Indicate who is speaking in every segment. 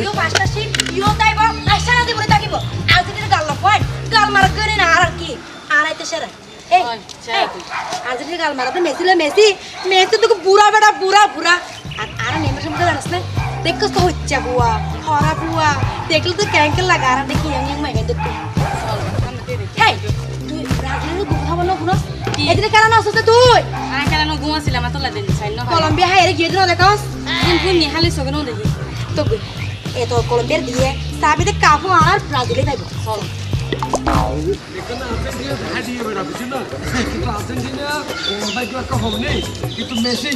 Speaker 1: ইও পাঁচটা সিট ইও তাইব আর সারা দিব তাকিব আর্জেন্টিনা গাল পয়েন্ট গাল মারা করে না আর কি আড়াইতে সেরা এই আর্জেন্টিনা গাল মারাতে মেসি তো বুড়া বেটা বুড়া আর নেমের সামনে জানাস না দেখছ তো হচ্ছে বুয়া খরা বুয়া দেখলে তো ক্যাঙ্কেল লাগা আর দেখি ইয়াং মাইকা দেখতে হেই তুই ব্রাজিলের গুহা বলো গুনো এদিকে কেন আসছ তুই
Speaker 2: আর কেন ঘুমাছিলাম এত লাগে দিন না
Speaker 1: কলম্বিয়া হাইরে গিয়ে দিন দেখাস
Speaker 2: কোন নিহালি সগনো দেখি
Speaker 1: তো এত কলম্বিয়ার দিয়ে সাবিতে কাপু আর ব্রাজিলে যাইব চল
Speaker 3: এখানে আর্জেন্টিনা দেখা দিয়ে বেড়া বুঝছি না কিন্তু আর্জেন্টিনা ভাগ্য একটা হবে নেই কিন্তু মেসি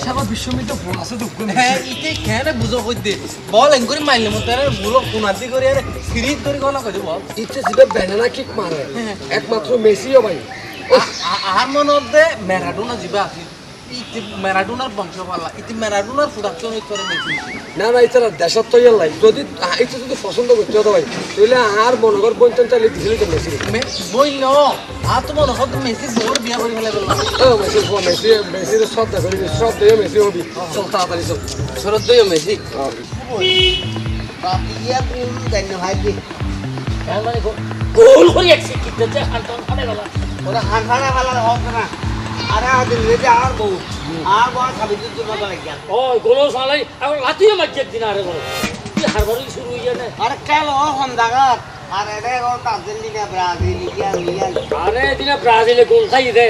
Speaker 3: সারা বিশ্বমিতে ভুল আছে তো
Speaker 4: হ্যাঁ ইতে কেন বুঝো কই দে বল এঙ্গুরি মাইলে মত আর বুলো কোনাদি করে আর সিরিজ ধরে কোনা কই বল
Speaker 3: ইচ্ছে যেটা ব্যানানা কিক মারে একমাত্র মেসিও ভাই
Speaker 4: আর মনতে ম্যারাডোনা জিবা আছে ইতে ম্যারাডোনার বংশ পালা ইতে ম্যারাডোনার প্রোডাকশন করে মেসি
Speaker 3: না এটা দেশত তো লাই যদি এটা যদি পছন্দ করতে হতো ভাই তাহলে আর মনগর পঞ্চান চালিয়ে দিছিল তো মেসি
Speaker 4: বই ন আর তো মনে হতো মেসি বড় বিয়া করে ফেলে বললাম
Speaker 3: ও মেসির শ্রদ্ধা করি শ্রদ্ধা মেসি হবি চল তাড়াতাড়ি চল
Speaker 4: শ্রদ্ধেয় মেসি
Speaker 5: বাপিয়া কোন জানি ভাই দি
Speaker 6: গোল করে একসি কিতে খানতন খানে গলা
Speaker 5: ওরা হানফানা वाला হোক না আরে আদিন রেডি আর বউ আর বড় খাবি তুই মজা লাগিয়া
Speaker 6: ও গোল সালাই আর লাতিও মাজ্জে দিনারে গোল কি হারবারই শুরু হই যায়
Speaker 5: আরে কেলো হন্দাগার আরে রে ও আর্জেন্টিনা ব্রাজিল ইয়া
Speaker 6: আরে দিনা ব্রাজিলে গোল খাই দে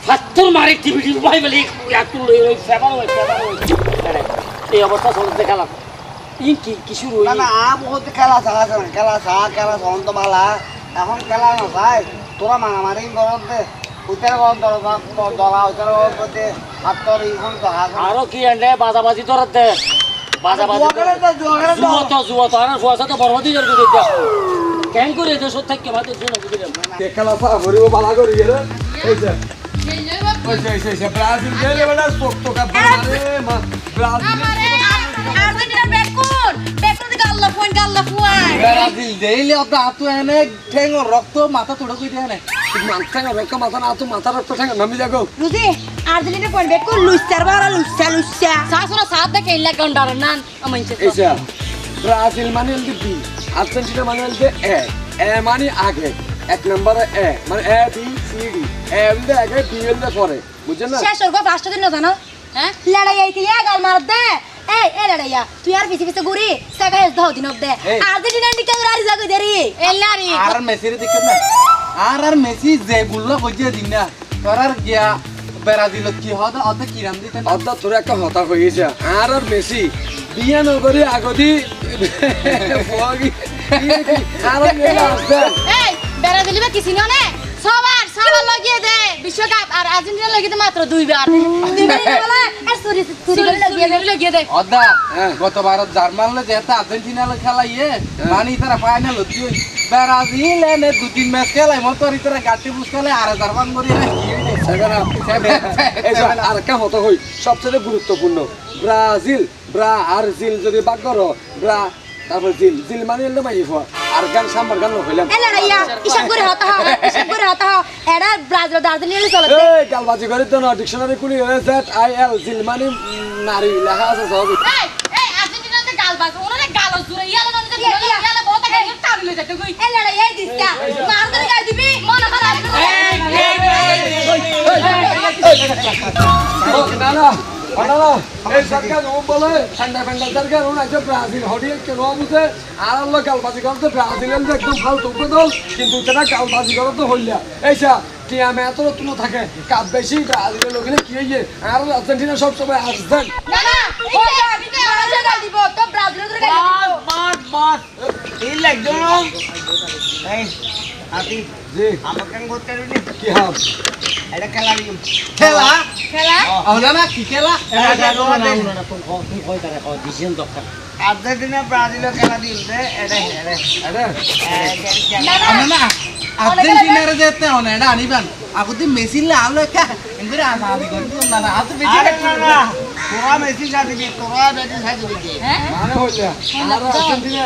Speaker 6: ফাত্তর মারি টিভি ভাই বলি একটু লই ফেভার হই এই অবস্থা চলতে খেলা কি শুরু হই
Speaker 5: না আ বহুত খেলা খেলা অন্ত মালা এখন খেলা না ভাই তোরা মারামারি করতে উত্তর দলা উত্তর করতে হাতর ইখন তো হাত
Speaker 6: আরো কি এন্ডে বাজাবাজি ধরতে বাজাবাজি জুয়া তো আর ফুয়াসা তো বড় দিদের করে দিতে কেন করে দেশ থেকে মাতে শুনে বুঝিলাম
Speaker 3: খেলা পা ভরিব বালা করি রে এই যে ওই ব্রাজিল গেলে বড় শক্ত কাপ মারে ব্রাজিল
Speaker 1: আর্জেন্টিনা বেকুন দি গাল পয়েন্ট
Speaker 4: ব্রাজিল দেইলে অত আতু এনে ঠেং রক্ত মাথা তোড় কই দেনে
Speaker 3: মাথা রক্ত মাথা না তো মাথা রক্ত ঠেঙ্গা নামি যাগো
Speaker 1: বুঝি আর্জেন্টিনা পয়েন্ট বেকুন লুচ্চা
Speaker 2: সাসুরা সাত দেখে ইল্লা গন্ডার নান আমাইছে
Speaker 3: এইসা ব্রাজিল মানে হল বি আর্জেন্টিনা মানে হল এ মানে আগে এক নম্বরে এ মানে A B C D A হল আগে বি হল পরে বুঝছেন না
Speaker 1: শেষ হল ফার্স্ট দিন না জানো
Speaker 2: হ্যাঁ
Speaker 1: লড়াই আইতি গাল মার দে এই লড়াইয়া তুই আর পিছে ঘুরি সাগাই দাও দিন অব দে আর্জেন্টিনা টিকে রারি জাগো দেরি
Speaker 2: এল্লারি
Speaker 4: আর মেসির দিকে না আর মেসি যে বুল্লা কইছে দিন না তোরার গিয়া ব্রাজিল কি হদ অত কিরাম দিতে
Speaker 3: অত তোর একটা হতা হয়ে গেছে আর মেসি বিয়া নগরী আগদি ফগি আর মেলা আছে
Speaker 2: এই বেরা দিলিবা কিছু না সবার লাগিয়ে দে বিশ্বকাপ আর আর্জেন্টিনা লাগিয়ে দে মাত্র দুইবার লাগিয়ে দে
Speaker 4: অদা গতবার জার্মান যেটা আর্জেন্টিনা খেলাইয়ে মানে তারা ফাইনাল হচ্ছে ব্রাজিল এনে 2-3 ম্যাচ খেলাই মতো তারা গাটি বুঝ খেলে আর জার্মান করি
Speaker 3: আর একটা হতা হই সবচেয়ে গুরুত্বপূর্ণ ব্রাজিল আর জিল যদি বাক করো তারপর জিল মানে এলে মাই আর গান সাম্বার গান হইলাম
Speaker 1: এ লড়াইয়া ইশাক করে হতা এডা ব্রাজিল আর্জেন্টিনা চলে
Speaker 3: এই গালবাজি করে তো না ডিকশনারি কুলি ZIL জিল মানে নারী লেখা আছে সব
Speaker 2: এই আর্জেন্টিনাতে গাল বাজ ওনারে গাল জুরে ইয়ালা ইয়ালা বহুত আগে টান লই যেতে কই
Speaker 1: এ লড়াইয়া দিস্তা মার ধরে গাই দিবি মন খারাপ
Speaker 3: এই সরকার ও বলে ঠান্ডা সরকার ও আছে ব্রাজিল হডিয়ে কেন বুঝে আর আল্লাহ গালবাজি করতে ব্রাজিলের একদম ফালতু বদল কিন্তু এটা গালবাজি করতে তো হইলা এইসা কি আমি এত রত্ন থাকে কাপ বেশি ব্রাজিলের লোকলে কি হইয়ে আর আর্জেন্টিনা সব সময় আসবেন
Speaker 1: না এটা গাল দিব তো ব্রাজিল ধরে গাল দিব
Speaker 5: বাস এই লাগছো এই আতি
Speaker 3: জি
Speaker 5: আমাকে করতে রইনি
Speaker 3: কি হাব
Speaker 5: এটা খেলা দিম
Speaker 4: খেলা
Speaker 1: খেলা
Speaker 4: আমরা না কি খেলা
Speaker 5: আর্জেন্টিনা ব্রাজিল খেলা দিম দে এটা
Speaker 4: না আর্জেন্টিনার যেতে অনেডা আনিবান আগুদি মেসিলে আলো একা এঙ্গুরে আনাদি করতে না আত বেজি
Speaker 5: তোরা মেসি সাথে তোরা বেটি সাথে
Speaker 3: মানে হইলা আর আর্জেন্টিনা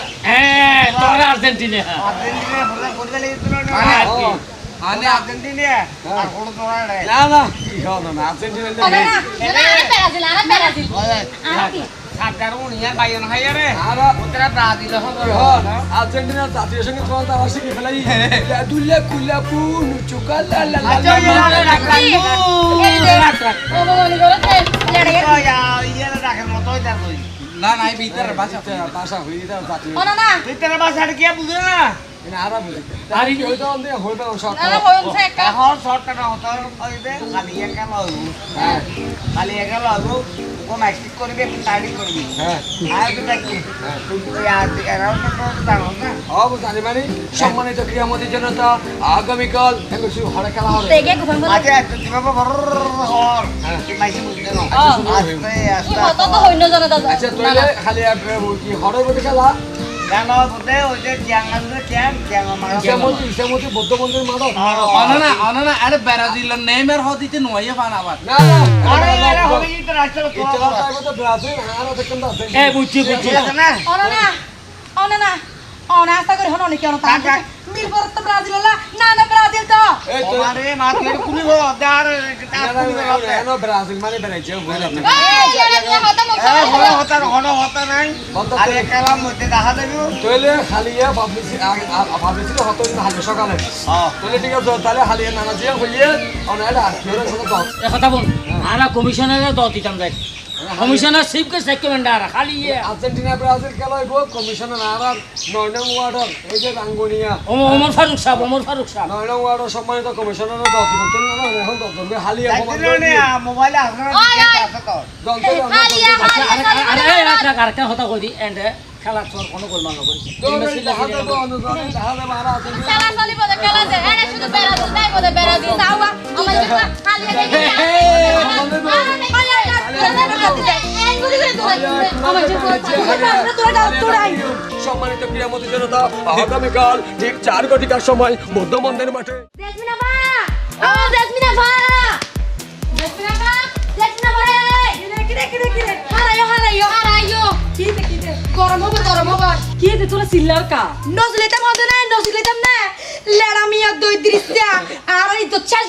Speaker 6: তোরা আর্জেন্টিনা
Speaker 5: আর্জেন্টিনা বলে করতে লাগিছিল
Speaker 4: আনে
Speaker 5: আর্জেন্টিনা আর কোন তোরা
Speaker 3: না কি হলো না আর্জেন্টিনা
Speaker 1: ব্রাজিল
Speaker 5: সাতটার উনিয়ার বাইন হাইয়া রে
Speaker 3: আর
Speaker 5: ওতরা ব্রাজিল হবে
Speaker 3: আর্জেন্টিনার জাতীয় সঙ্গে তোমার তারা শিখে ফেলাই দুল্লা কুল্লা পুন চুকা লা লা লা
Speaker 5: আচ্ছা ইয়া রাখলাম
Speaker 2: অপমান করতে
Speaker 1: লড়াই
Speaker 5: ইয়া রাখার মতো হইতার কই
Speaker 4: না না এই ভিতরে বাসা
Speaker 3: ভাষা হয়ে দিতে জাতীয়
Speaker 1: ও না না
Speaker 5: ভিতরে বাসাটা কি বুঝে না
Speaker 3: এটা আরাম আর কি হইতো অন্ধে হইবে শর্ট
Speaker 2: না না হইছে একটা
Speaker 5: এখন শর্টটা হতো হইবে খালি একা লইব
Speaker 3: হ্যাঁ
Speaker 5: খালি একা লইব ও ম্যাক্সিক করবে টাইডিং করবে
Speaker 3: হ্যাঁ
Speaker 5: আর তো দেখি আর এরাউন্ড তো জানো না
Speaker 3: জানি মানে সম্মানিত ক্রীড়ামন্ত্রী জনতা আগামীকাল একুশে হরে খেলা হবে
Speaker 1: তেগে গুফান বল
Speaker 5: আচ্ছা দিবাবা বড় হর কি মাইসি বুঝতে না আস্তে আস্তে
Speaker 1: কত তো হইন জানা দাদা
Speaker 3: আচ্ছা তাহলে খালি কি হরে বলতে খেলা
Speaker 5: জানো বুঝতে ওই যে জ্যাঙ্গালে জ্যাঙ্গা মারা
Speaker 3: ইসামতি বৌদ্ধ মন্দির মারো
Speaker 4: অননা আরে ব্রাজিলের নেইমার হদিতে নয় ফান আবার
Speaker 3: না
Speaker 5: আরে আরে হবে কি তো রাস্তা তো
Speaker 3: ইচ্ছা তাই তো ব্রাজিল আর দেখেন তো
Speaker 6: এ বুঝছি বুঝছি
Speaker 5: না
Speaker 1: অনা না অনা আশা করি হন অনেক কেন তা মিল পরত ব্রাজিল না না ব্রাজিল তো
Speaker 3: এই তো
Speaker 5: আরে মাথে কুলি গো দার
Speaker 3: এনো ব্রাজিল মানে বেরাইছে বুঝলাম না
Speaker 2: এই ছেড়ে দিয়ে হতা মুখ
Speaker 5: হতা নাই আরে কালাম মধ্যে দেখা দেবি
Speaker 3: তাহলে হালিয়া ভাবছি হতো হালিয়া সকালে তাহলে ঠিক আছে তাহলে হালিয়া নানা জিয়া হইয়ে অনাইলা ফেরো ছোট দল
Speaker 6: এ কথা বল আরা কমিশনারের দল দিতাম যাই কমিশনার চিফকে সেকেন্ড আর খালি
Speaker 3: আর্জেন্টিনা ব্রাজিল খেলা হইব কমিশনার আর 9 নং ওয়ার্ডের এই যে রাঙ্গুনিয়া
Speaker 6: ওমর ফারুক সাহেব
Speaker 3: 9 নং ওয়ার্ডের সম্মানিত কমিশনারের দল দিবেন তো না এখন দল ধরবে হালিয়া কমান্ড
Speaker 5: মোবাইলে আপনারা আছে তো
Speaker 3: দল তো
Speaker 2: হালিয়া
Speaker 6: আরে আরেকটা কথা কই দি এন্ড খেলা তোর কোনো গোলমাল নকরি
Speaker 2: খেলা চলিব দে খেলা দে এনে শুধু ব্রাজিল নাই বলে ব্রাজিল যাওয়া আমার হালিয়া দেখে
Speaker 3: সম্মানিত ক্রীড়ামন্ত্রী জনতা আগামীকাল ঠিক 4 ঘটিকার সময় বৌদ্ধ মন্দির মাঠে
Speaker 1: জেসমিনা বা ও জেসমিনা বা জেসমিনা বা জেসমিনা বা কিরে হারাইও কিতে গরম হবে কি দে তোরা সিল্লার কা নজলেতাম না লেড়া মিয়া দই দৃশ্যা আর এই তো শেষ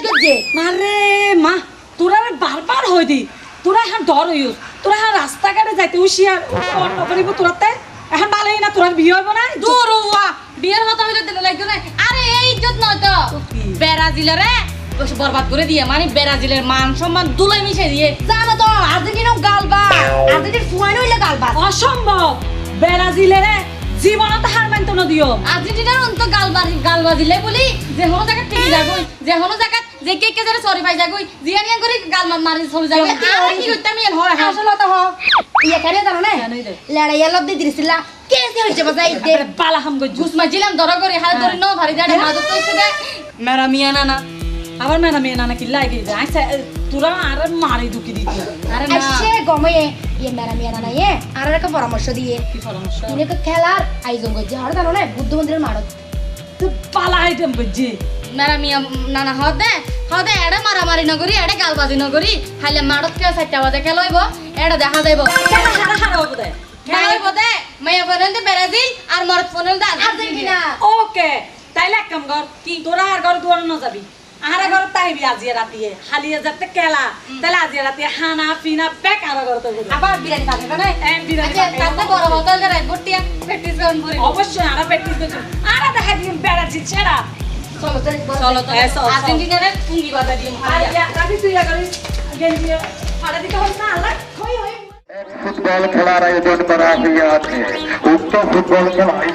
Speaker 1: গজ্জে মারে মা তোরা বারবার হই দি তোরা এখন ডর হইও তোরা এখন রাস্তাঘাটে যাইতে হুশিয়ার অন্য করিব তোরাতে এখন ভালোই না তোরা বিয়ে হইব না
Speaker 2: দূর হওয়া বিয়ের হতা হইলে দিলে লাগতো না আরে এই ইজ্জত নয় তো ব্রাজিলের বরবাদ করে দিয়ে মানে ব্রাজিলের মান সম্মান দুলাই মিশে দিয়ে
Speaker 1: জানো তো আর্জেন্টিনাও গালবা আর্জেন্টিনা ফুয়ানো হইলে গালবা
Speaker 7: অসম্ভব ব্রাজিলের জীবনত হার মানতো না দিও
Speaker 2: আর্জেন্টিনার অন্ত গালবাজিলে বলি যে হনো জায়গা টিকে যাগই যে হনো জায়গা যে কে কে যারে সরি পাই যাগই জিয়ানিয়া করে গাল মারি চলে যাবে আর কি করতে আমি হয়
Speaker 1: আসলে তো হ ইয়ে করে জানো না লড়াইয়া লব দিয়ে দিছিলা কেসে হইছে বাজাই দে
Speaker 7: বালা হাম গো
Speaker 2: ঘুষ মারছিলাম ধরা করে হাত ধরে নো ভারী দাঁড়ে মাদক কইছে দে
Speaker 7: মেরা মিয়া নানা আবার মেরা মিয়া নানা কি লাগে আচ্ছা তোরা আর মারি দুকি দিতি
Speaker 2: আরে না
Speaker 1: আইসে গময়ে ইয়ে মেরা মিয়া না ইয়ে আর একটা পরামর্শ দিয়ে
Speaker 7: কি পরামর্শ
Speaker 1: ইনেকে খেলার আয়োজন করছে হর জানো না বুদ্ধ মন্দিরের মারত
Speaker 7: তো পালা আইটেম বুঝছি
Speaker 2: মেরা মিয়া নানা হদে এড়ে মারামারি নগরী এড়ে গালবাজি নগরী হাইলে মারত কে 4টা বাজে খেলাইব এড়ে দেখা যাইব
Speaker 7: কেন হারা হারা হবে দে
Speaker 2: খেলাইব দে মাইয়া ফোনেল ব্রাজিল আর মরদ ফোনেল
Speaker 1: আর্জেন্টিনা
Speaker 7: ওকে তাইলে এক কাম কর কি তোরা আর ঘর দুয়ার না যাবি আর ঘর তাইবি আজিয়া রাতিয়ে হালিয়ে যাতে কেলা তাহলে আজিয়া রাতিয়ে হানা পিনা বেক আর ঘর তো
Speaker 1: আবার বিরিয়ানি পাবে না
Speaker 7: এম বিরানি
Speaker 2: আচ্ছা তাতে বড় বোতল করে গটিয়া প্র্যাকটিস করুন পরি
Speaker 7: অবশ্যই আর প্র্যাকটিস করছি আর দেখা দিন বেড়াচ্ছি ছেড়া
Speaker 1: চলো
Speaker 2: চলো তো
Speaker 7: হ্যাঁ, চল।
Speaker 2: আর্জেন্টিনার পুঙ্গি বাজা দিম
Speaker 7: আর রাতি তুই করিস গেঞ্জি ফাড়া দিতে হয় না আল্লাহ হই হই
Speaker 8: ফুটবল খেলার আয়োজন করা হইয়াছে উক্ত ফুটবল খেলায়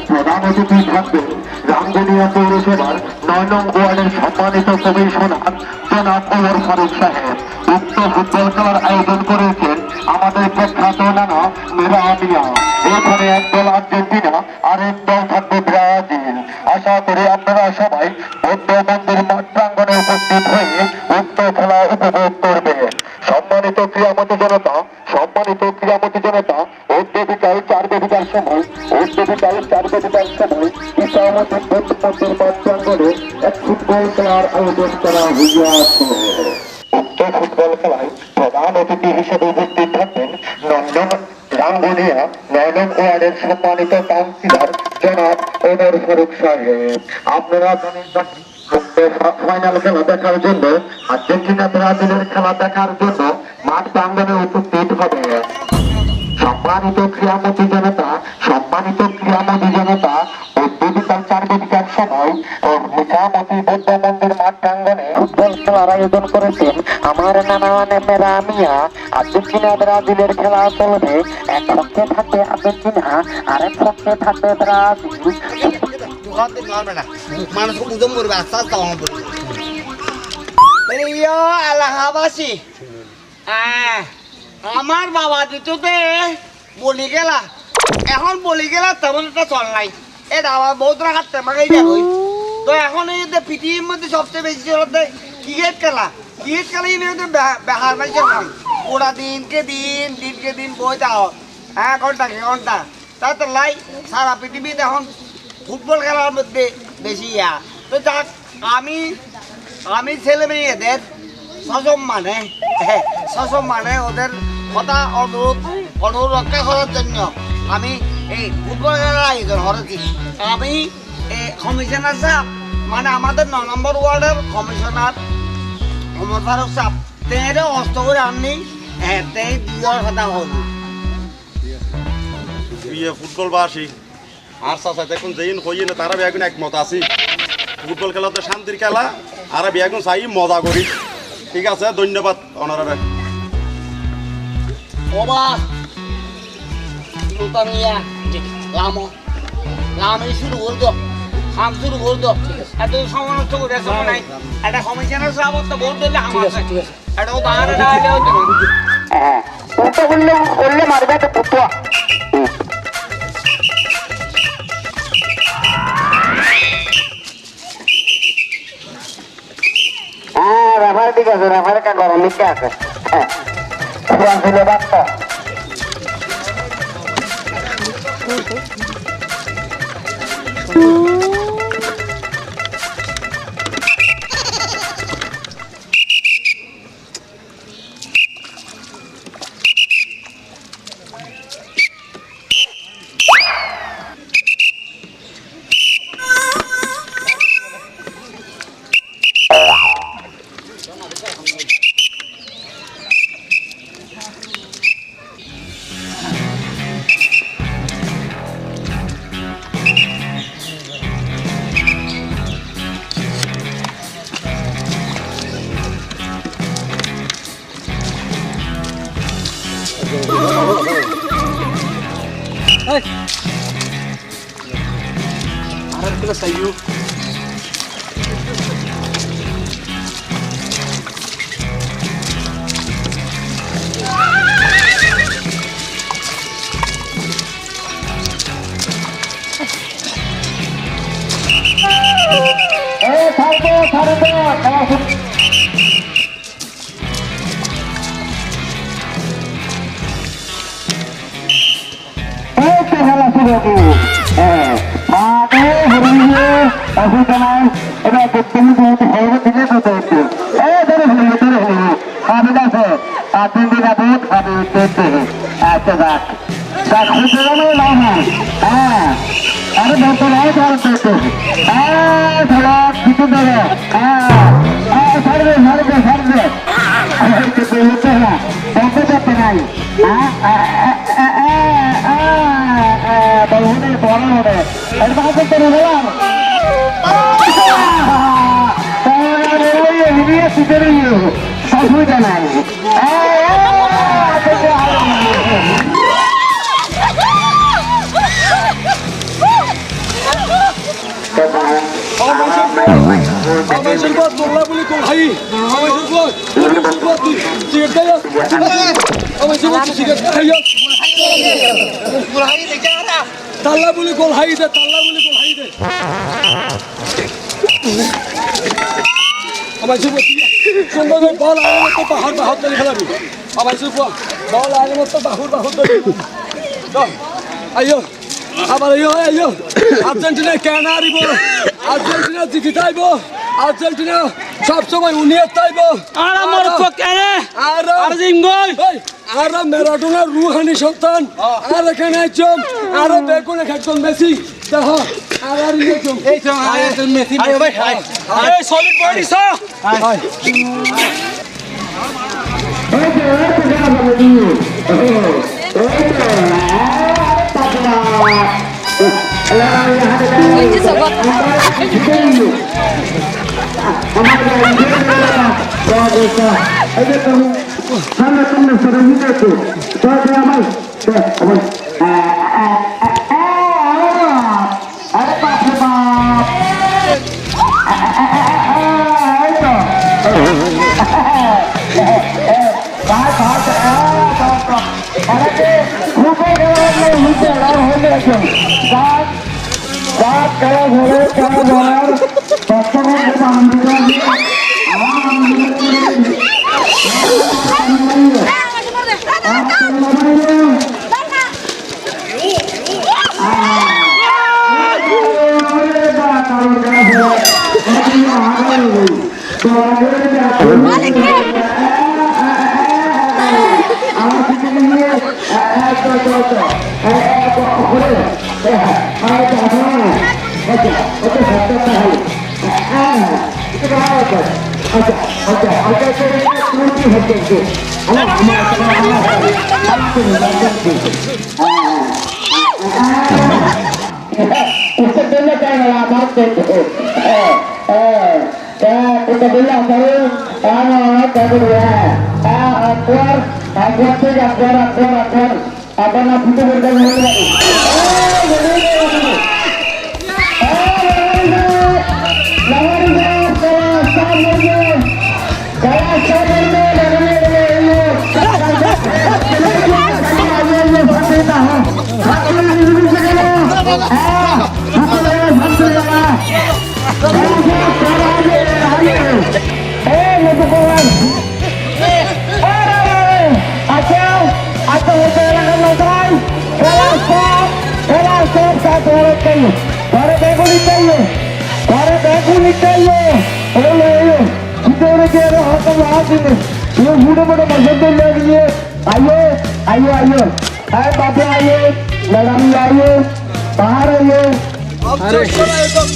Speaker 8: প্রধান অতিথি থাকবেন রামগনিয়া পৌরসভার 9 নং ওয়ার্ডের সম্মানিত কমিশনার জনাব ওমর ফারুক সাহেব। উক্ত ফুটবল খেলার আয়োজন করেছেন আমাদের প্রখ্যাত নানা মেরা মিয়া। এখানে একদল আর্জেন্টিনা আর একদল থাকবে ব্রাজিল। আশা করি আপনারা সবাই বৌদ্ধ মন্দির মাঠ প্রাঙ্গণে উপস্থিত হয়ে উক্ত খেলা উপভোগ করবেন। সম্মানিত ক্রীড়ামন্ত্রী জনতা বিকাল 4 ঘটিকার সময় ইসলামী বৌদ্ধ মন্দির মাঠ প্রাঙ্গণে এক ফুটবল খেলার আয়োজন করা হইয়াছে। উক্ত ফুটবল খেলায় প্রধান অতিথি হিসেবে উপস্থিত থাকবেন রাঙ্গুনিয়া 9 নং ওয়ার্ডের সম্মানিত কাউন্সিলর জনাব ওমর ফারুক সাহেব। আপনারা জানেন ফাইনাল খেলা দেখার জন্য আর্জেন্টিনা ব্রাজিলের খেলা দেখার জন্য মাঠ প্রাঙ্গণে উপস্থিত হবে। সম্মানিত ক্রীড়ামোদী জনতা ও ডিজিটাল 4 সময় ও নিজামতি বৌদ্ধ মন্দির মাঠ প্রাঙ্গণে ফুটবল খেলার আয়োজন করেছেন আমার নানা নেমেরা মিয়া। আর্জেন্টিনা ব্রাজিলের খেলা চলবে, এক পক্ষে থাকবে আর্জেন্টিনা আর এক পক্ষে থাকবে ব্রাজিল।
Speaker 5: মানুষকে বুঝম করবে আস্তে আস্তে এলাহাবাসী আমার বাবা দিতে বলি গেলা, এখন বলি গেলা তেমন একটা চল নাই। এটা আমার বহুতরা হাত তেমাকাই দেখো। তো এখন এই যে পৃথিবীর মধ্যে সবচেয়ে বেশি চলতে ক্রিকেট খেলা বেহার পাইছে নাম পুরা দিনকে দিন বই দাও, হ্যাঁ ঘন্টা তাতে লাই সারা পৃথিবীতে এখন ফুটবল খেলার মধ্যে বেশি তো যাক আমি ছেলে মেয়েদের সসম্মানে ওদের কথা অনুরোধ রক্ষা করার জন্য আমি এই ফুটবল খেলার আয়োজন করেছি। আমি এই কমিশনার সাহেব মানে আমাদের 9 নম্বর ওয়ার্ডের কমিশনার অমর ফারুক সাহেব তেরে অস্ত করে আননি তেই দুইয়ের কথা হবো
Speaker 9: ফুটবল বাসি আর চাচা দেখুন যেইন হইয়ে না তারা বেগুন একমত আছি। ফুটবল খেলা তো শান্তির খেলা, আর বেগুন চাই মজা করি। ঠিক আছে, ধন্যবাদ অনারে।
Speaker 5: ওবা লুতামিয়া লামে শুরু করে দাও, হাম শুরু করে দাও। এত সমালোচনা করে সময় নাই। একটা কমিশনার সাহেব তো ভোট দিলে আমার এটা বাহারে ডাইলে হতো না।
Speaker 8: হ্যাঁ পুতো বললে মারবে তো পুতো। হ্যাঁ রেফারি ঠিক আছে, রেফারি কা গরম লিখে আছে। হ্যাঁ ছিল বাচ্চা
Speaker 3: তাল্লা বলি গোল হাই দে আমার যুব সুন্দর বল আগে তো বাহার ধরে খেলাবি। আমার যুব বল আগে তো বাহুর ধরে আইয়ো আবার আইয়ো আর্জেন্টিনা কেন হারিব? আর্জেন্টিনা জিতাইব। আর্জেন্টিনা সবসময় উনিয়ে তাইব।
Speaker 6: আর আমার কেনে আর জিঙ্গই
Speaker 3: আর ম্যারাডোনার রুহানি সন্তান আর এখানে একজন আর বেগুনে একজন মেসি দেখো আর ইয়ে
Speaker 4: এই তো আরে মেসি
Speaker 6: আরে ভাই এই সলিড বডি সো
Speaker 2: এই যে সগত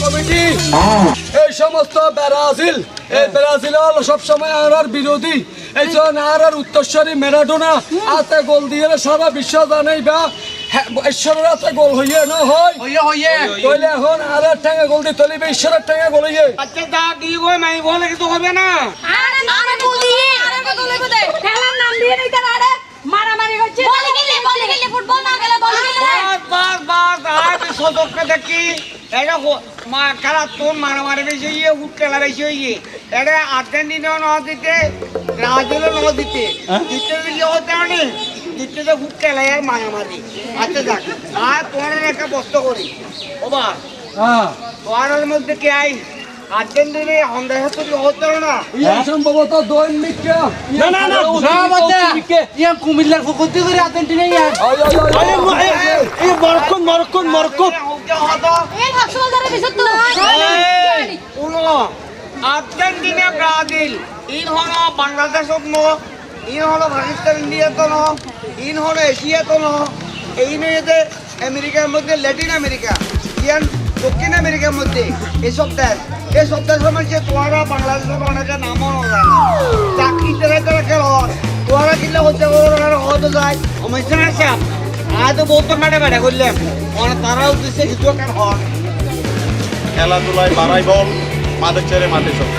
Speaker 3: কমিটি এই সমস্ত ব্রাজিল এই ব্রাজিল হলো সবসময় আর বিরোধী এই জন্য আর উত্তরস্বরী ম্যারাডোনা আতে গোল দিয়ে সারা বিশ্ব জানাই বা ঈশ্বরের হাতে গোল হইয়ে না হয় কইলে এখন আর ঠেঙে গোল দিয়ে তলিবে ঈশ্বরের ঠেঙে গোল হইয়ে
Speaker 5: আচ্ছা দা কি কই মাই বলে কিছু হবে না
Speaker 2: আরে আরে বলি আরে বলে দে খেলার নাম দিয়ে নেই তার আরে মারামারি হচ্ছে বলে গেলে ফুটবল না গেলে বল গেলে
Speaker 5: বাস আজ সদককে দেখি এটা মা খেলা তোর মারামারি বেশি হইয়ে উঠ খেলা বেশি হইয়ে এটা আর্জেন্টিনা ন দিতে ব্রাজিলও ন দিতে দিতে দিলে হতে মানে দিতে তো উঠ খেলায় আর মারামারি আচ্ছা যাক আর তোমার একটা বস্তু করি ও বা তোমার মধ্যে কে আই আর্জেন্টিনা হন্ডা হাতে হতে না
Speaker 3: সম্ভবত দৈনিক
Speaker 4: না না না ইয়া কুমিল্লার ফকতি করে আর্জেন্টিনা ইয়া
Speaker 3: এই মরক্কো
Speaker 2: এই হাসপাতালের ভিতর তো
Speaker 5: উনো আর্জেন্টিনা ব্রাজিল ইন হলো বাংলাদেশ ন ইন হলো পাকিস্তান ইন্ডিয়া তো ন ইন হলো এশিয়া তো ন এই নিয়ে আমেরিকার মধ্যে ল্যাটিন আমেরিকা ইয়ান দক্ষিণ আমেরিকার মধ্যে এইসব দেশের মধ্যে তোমরা বাংলাদেশের অনেকে নামও না চাকরি তারা খেল তোমরা কিনলে হচ্ছে হতে যায় সমস্যা আছে আজ বহুত মেটে মেটে করলাম তারা উদ্দেশ্যে কিছু একটা হন
Speaker 9: খেলাধুলায় বাড়াই বল মাঠে ছেড়ে মাঠে সব